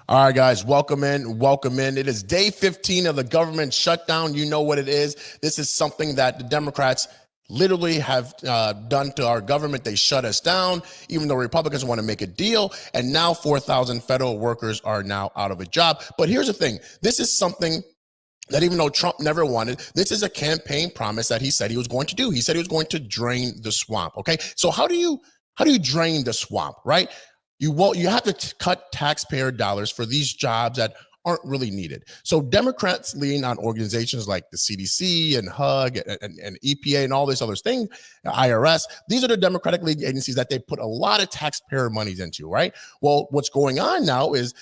All right, guys, welcome in. Welcome in. It is day 15 of the government shutdown. You know what it is. This is something that the Democrats literally have done to our government. They shut us down, even though Republicans want to make a deal. And now 4,000 federal workers are now out of a job. But here's the thing. This is something that even though Trump never wanted, this is a campaign promise that he said he was going to do. He said he was going to drain the swamp. Okay. So how do you drain the swamp, right? You have to cut taxpayer dollars for these jobs that aren't really needed. So Democrats lean on organizations like the CDC and HUG and EPA and all this other thing, IRS. These are the Democratic lead agencies that they put a lot of taxpayer monies into, right? Well, what's going on now is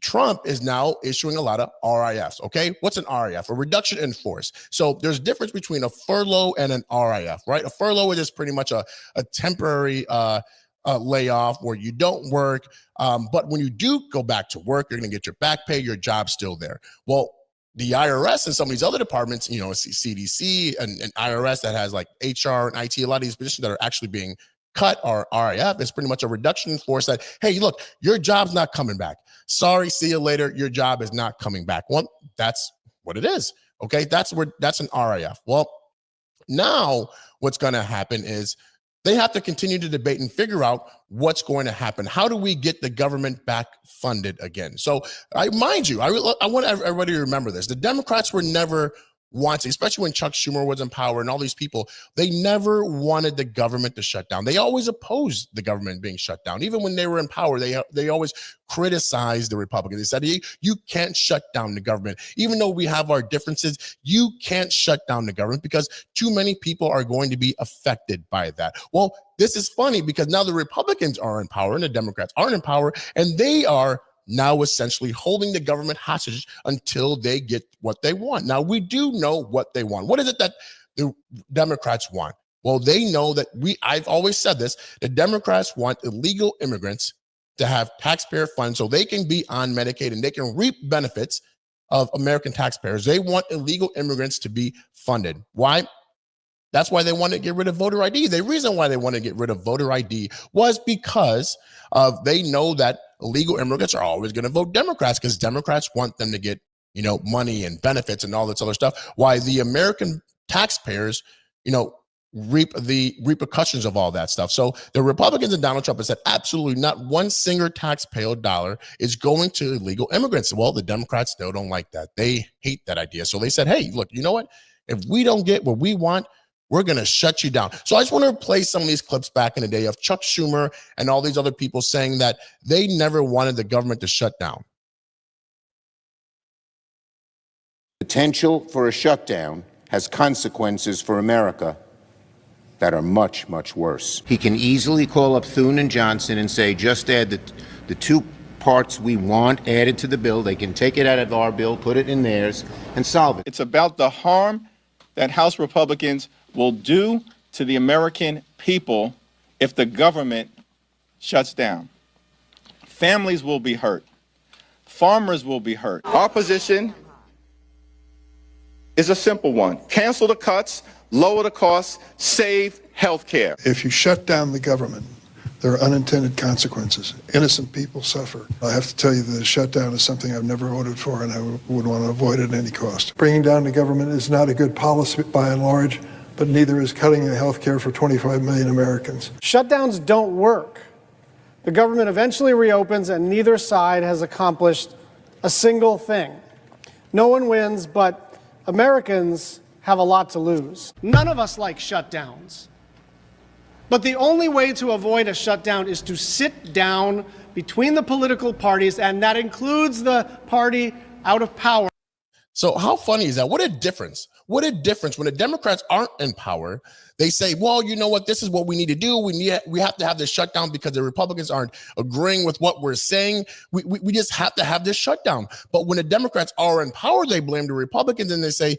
Trump is now issuing a lot of RIFs, okay? What's an RIF? A reduction in force. So there's a difference between a furlough and an RIF, right? A furlough is just pretty much a temporary layoff where you don't work. But when you do go back to work, you're going to get your back pay, your job's still there. Well, the IRS and some of these other departments, you know, CDC and IRS that has like HR and IT, a lot of these positions that are actually being cut or RIF is pretty much a reduction in force that, hey, look, your job's not coming back. Sorry, see you later. Your job is not coming back. Well, that's what it is. Okay, that's an RIF. Well, now what's going to happen is they have to continue to debate and figure out what's going to happen. How do we get the government back funded again? So I want everybody to remember this. The Democrats were never wanting, especially when Chuck Schumer was in power and all these people, they never wanted the government to shut down. They always opposed the government being shut down. Even when they were in power, they always criticized the Republicans. They said, hey, you can't shut down the government. Even though we have our differences, you can't shut down the government because too many people are going to be affected by that. Well, this is funny because now the Republicans are in power and the Democrats aren't in power, and they are now essentially holding the government hostage until they get what they want. Now, we do know what they want. What is it that the Democrats want? Well, they know that I've always said this, the Democrats want illegal immigrants to have taxpayer funds so they can be on Medicaid and they can reap benefits of American taxpayers. They want illegal immigrants to be funded. Why? That's why they want to get rid of voter ID. The reason why they want to get rid of voter ID was because they know that illegal immigrants are always going to vote Democrats because Democrats want them to get, you know, money and benefits and all this other stuff. Why the American taxpayers, you know, reap the repercussions of all that stuff. So the Republicans and Donald Trump have said absolutely not one single taxpayer dollar is going to illegal immigrants. Well, the Democrats still don't like that. They hate that idea. So they said, hey, look, you know what? If we don't get what we want, we're going to shut you down. So I just want to play some of these clips back in the day of Chuck Schumer and all these other people saying that they never wanted the government to shut down. Potential for a shutdown has consequences for America that are much, much worse. He can easily call up Thune and Johnson and say, just add the two parts we want added to the bill. They can take it out of our bill, put it in theirs, and solve it. It's about the harm that House Republicans will do to the American people if the government shuts down. Families will be hurt. Farmers will be hurt. Our position is a simple one. Cancel the cuts, lower the costs, save health care. If you shut down the government, there are unintended consequences. Innocent people suffer. I have to tell you that a shutdown is something I've never voted for and I would want to avoid at any cost. Bringing down the government is not a good policy by and large, but neither is cutting the health care for 25 million Americans. Shutdowns don't work. The government eventually reopens and neither side has accomplished a single thing. No one wins, but Americans have a lot to lose. None of us like shutdowns. But the only way to avoid a shutdown is to sit down between the political parties, and that includes the party out of power. So how funny is that? What a difference. What a difference. When the Democrats aren't in power, they say, well, you know what? This is what we need to do. We have to have this shutdown because the Republicans aren't agreeing with what we're saying. We just have to have this shutdown. But when the Democrats are in power, they blame the Republicans and they say,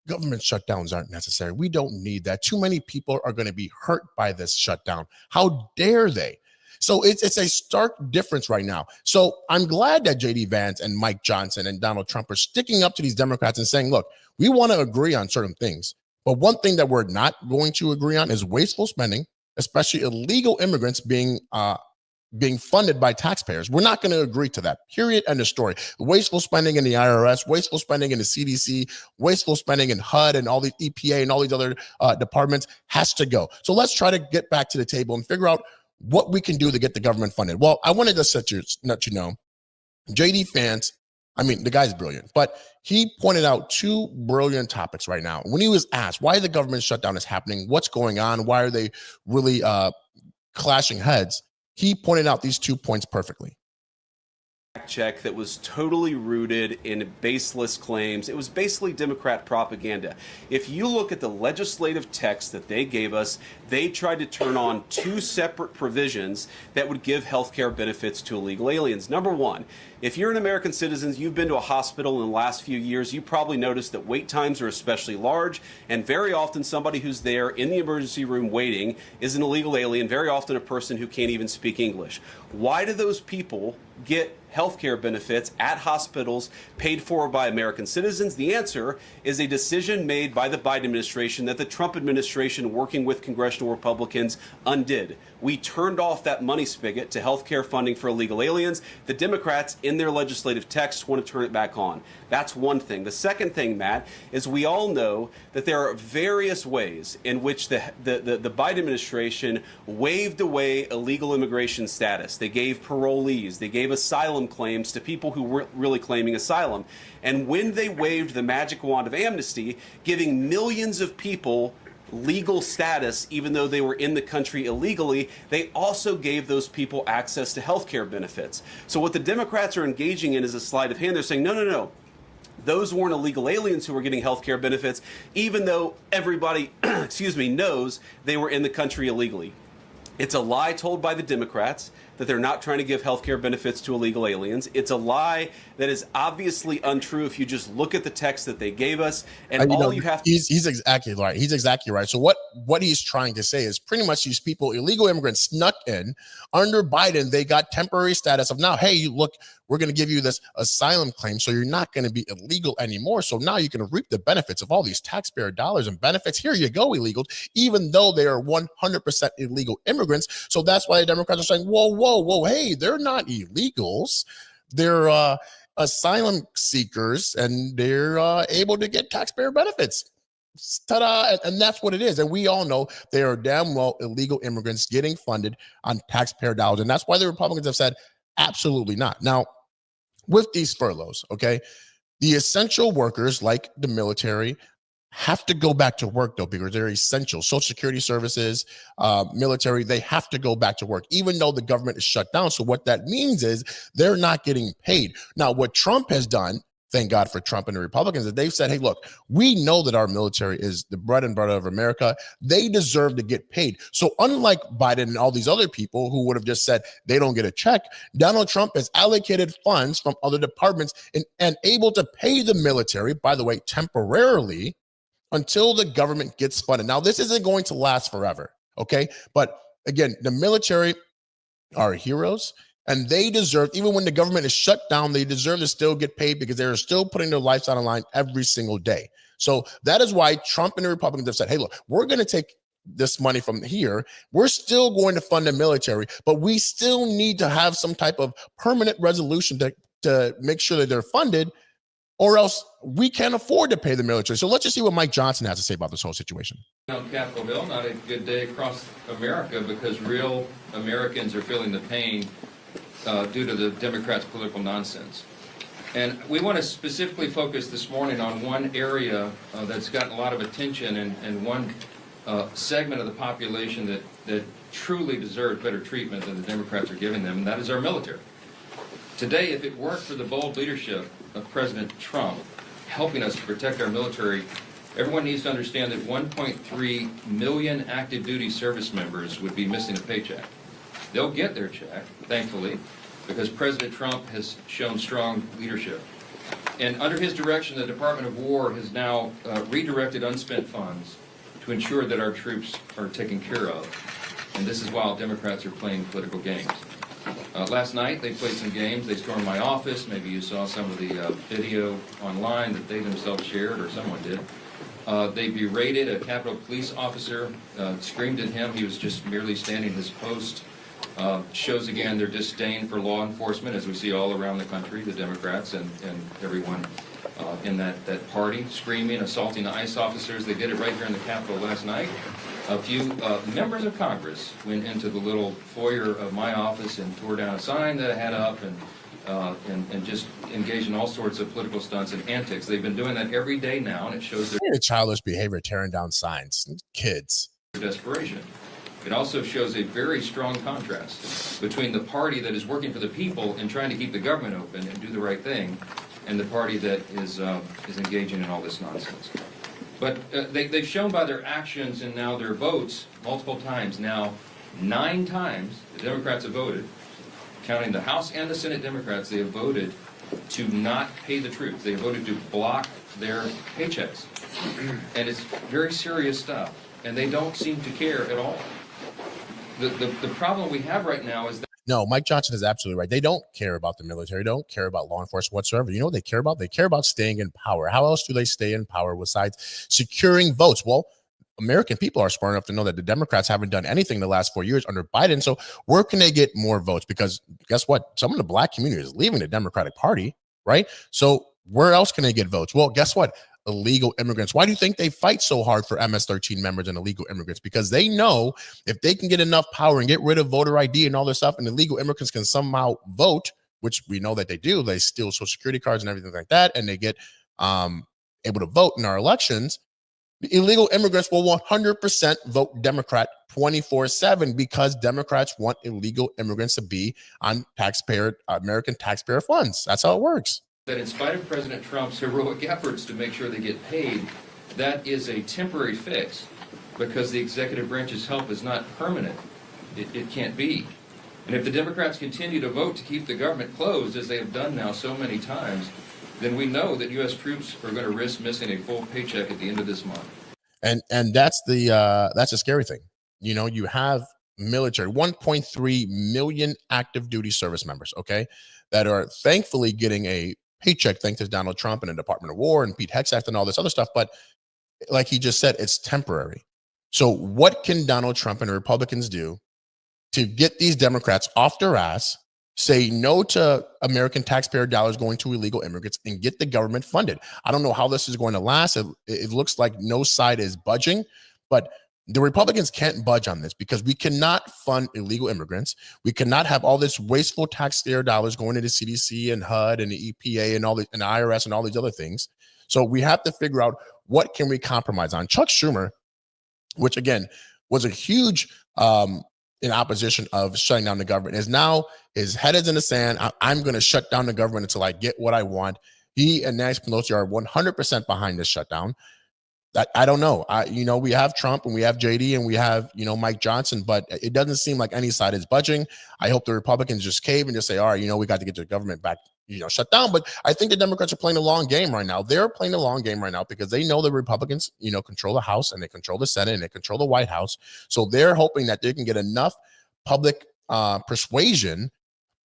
government shutdowns aren't necessary. We don't need that. Too many people are going to be hurt by this shutdown. How dare they? So it's a stark difference right now. So I'm glad that J.D. Vance and Mike Johnson and Donald Trump are sticking up to these Democrats and saying, look, we want to agree on certain things. But one thing that we're not going to agree on is wasteful spending, especially illegal immigrants being being funded by taxpayers. We're not going to agree to that. Period. End of story. Wasteful spending in the IRS, wasteful spending in the CDC, wasteful spending in HUD and all the EPA and all these other departments has to go. So let's try to get back to the table and figure out what we can do to get the government funded. Well, I wanted to let you know, JD Vance, I mean, the guy's brilliant, but he pointed out two brilliant topics right now. When he was asked why the government shutdown is happening, what's going on, why are they really clashing heads, he pointed out these 2 points perfectly. Check that was totally rooted in baseless claims. It was basically Democrat propaganda. If you look at the legislative text that they gave us, they tried to turn on two separate provisions that would give health care benefits to illegal aliens. Number one, if you're an American citizen, you've been to a hospital in the last few years, you probably noticed that wait times are especially large, and very often somebody who's there in the emergency room waiting is an illegal alien, very often a person who can't even speak English. Why do those people get health care benefits at hospitals paid for by American citizens? The answer is a decision made by the Biden administration that the Trump administration, working with congressional Republicans, undid. We turned off that money spigot to health care funding for illegal aliens. The Democrats, in their legislative text, want to turn it back on. That's one thing. The second thing, Matt, is we all know that there are various ways in which the Biden administration waved away illegal immigration status. They gave parolees, they gave asylum claims to people who weren't really claiming asylum. And when they waved the magic wand of amnesty, giving millions of people legal status, even though they were in the country illegally, they also gave those people access to health care benefits. So what the Democrats are engaging in is a sleight of hand. They're saying, no. Those weren't illegal aliens who were getting health care benefits, even though everybody, knows they were in the country illegally. It's a lie told by the Democrats that they're not trying to give health care benefits to illegal aliens. It's a lie that is obviously untrue if you just look at the text that they gave us. And you have to... He's exactly right. He's exactly right. So what he's trying to say is pretty much these people, illegal immigrants, snuck in. Under Biden, they got temporary status of now, hey, look, we're going to give you this asylum claim, so you're not going to be illegal anymore. So now you can reap the benefits of all these taxpayer dollars and benefits. Here you go, illegals, even though they are 100% illegal immigrants. So that's why the Democrats are saying, whoa, hey, they're not illegals. They're asylum seekers, and they're able to get taxpayer benefits. Ta-da! And that's what it is. And we all know they are damn well illegal immigrants getting funded on taxpayer dollars. And that's why the Republicans have said, absolutely not. Now, with these furloughs, okay, the essential workers like the military have to go back to work, though, because they're essential. Social security services, military, they have to go back to work, even though the government is shut down. So what that means is they're not getting paid. Now, what Trump has done, thank God for Trump and the Republicans, is they've said, hey, look, we know that our military is the bread and butter of America. They deserve to get paid. So unlike Biden and all these other people who would have just said they don't get a check, Donald Trump has allocated funds from other departments and able to pay the military, by the way, temporarily, until the government gets funded. Now, this isn't going to last forever, okay? But again, the military are heroes, and they deserve, even when the government is shut down, they deserve to still get paid because they're still putting their lives on the line every single day. So that is why Trump and the Republicans have said, hey, look, we're going to take this money from here. We're still going to fund the military, but we still need to have some type of permanent resolution to make sure that they're funded, or else we can't afford to pay the military. So let's just see what Mike Johnson has to say about this whole situation. On Capitol Hill, not a good day across America because real Americans are feeling the pain due to the Democrats' political nonsense. And we want to specifically focus this morning on one area that's gotten a lot of attention and one segment of the population that truly deserves better treatment than the Democrats are giving them, and that is our military. Today, if it weren't for the bold leadership of President Trump helping us to protect our military, everyone needs to understand that 1.3 million active duty service members would be missing a paycheck. They'll get their check, thankfully, because President Trump has shown strong leadership. And under his direction, the Department of War has now redirected unspent funds to ensure that our troops are taken care of. And this is while Democrats are playing political games. Last night, they played some games. They stormed my office. Maybe you saw some of the video online that they themselves shared, or someone did. They berated a Capitol Police officer, screamed at him. He was just merely standing his post. shows again their disdain for law enforcement, as we see all around the country, the Democrats and everyone in that party screaming, assaulting the ICE officers. They did it right here in the Capitol last night. A few members of Congress went into the little foyer of my office and tore down a sign that I had up and just engaged in all sorts of political stunts and antics. They've been doing that every day now, and it shows their Childish behavior, tearing down signs. Kids. desperation. It also shows a very strong contrast between the party that is working for the people and trying to keep the government open and do the right thing, and the party that is engaging in all this nonsense. But they've shown by their actions and now their votes multiple times. Now, 9 times the Democrats have voted, counting the House and the Senate Democrats, they have voted to not pay the troops. They have voted to block their paychecks. And it's very serious stuff. And they don't seem to care at all. The problem we have right now is that No, Mike Johnson is absolutely right. They don't care about the military, don't care about law enforcement whatsoever. You know what they care about? They care about staying in power. How else do they stay in power besides securing votes? Well, American people are smart enough to know that the Democrats haven't done anything the last 4 years under Biden. So where can they get more votes? Because guess what? Some of the black community is leaving the Democratic Party, right? So where else can they get votes? Well, guess what? Illegal immigrants. Why do you think they fight so hard for MS-13 members and illegal immigrants? Because they know if they can get enough power and get rid of voter ID and all this stuff, and illegal immigrants can somehow vote, which we know that they do. They steal Social Security cards and everything like that, and they get able to vote in our elections. The illegal immigrants will 100% vote Democrat 24/7 because Democrats want illegal immigrants to be on American taxpayer funds. That's how it works. in spite of President Trump's heroic efforts to make sure they get paid, that is a temporary fix because the executive branch's help is not permanent. It can't be. And if the Democrats continue to vote to keep the government closed, as they have done now so many times, then we know that U.S. troops are going to risk missing a full paycheck at the end of this month. And that's the scary thing. You know, you have military, 1.3 million active duty service members, okay, that are thankfully getting a paycheck thanks to Donald Trump and the Department of War and Pete Hegseth and all this other stuff. But like he just said, it's temporary. So what can Donald Trump and the Republicans do to get these Democrats off their ass, say no to American taxpayer dollars going to illegal immigrants, and get the government funded? I don't know how this is going to last. It looks like no side is budging, but the Republicans can't budge on this because we cannot fund illegal immigrants. We cannot have all this wasteful taxpayer dollars going to the CDC and HUD and the EPA and all the and the IRS and all these other things. So we have to figure out what can we compromise on. Chuck Schumer, which again was a huge in opposition of shutting down the government, is now his head is in the sand. I'm going to shut down the government until I get what I want. He and Nancy Pelosi are 100% behind this shutdown. I don't know. We have Trump and we have JD and we have, Mike Johnson, but it doesn't seem like any side is budging. I hope the Republicans just cave and just say, all right, we got to get the government back, shut down. But I think the Democrats are playing a long game right now. They're playing a long game right now because they know the Republicans, control the House and they control the Senate and they control the White House. So they're hoping that they can get enough public persuasion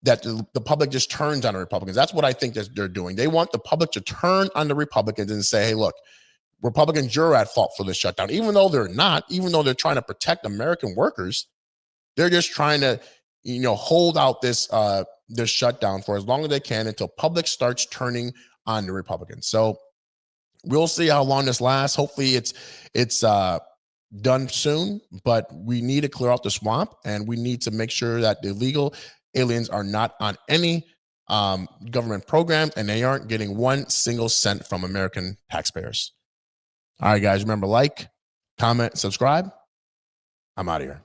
that the public just turns on the Republicans. That's what I think that they're doing. They want the public to turn on the Republicans and say, hey, look, Republicans, you're at fault for this shutdown. Even though they're not, even though they're trying to protect American workers, they're just trying to, hold out this shutdown for as long as they can until public starts turning on the Republicans. So we'll see how long this lasts. Hopefully it's done soon, but we need to clear out the swamp and we need to make sure that the illegal aliens are not on any government programs and they aren't getting 1 single cent from American taxpayers. All right, guys, remember, like, comment, subscribe. I'm out of here.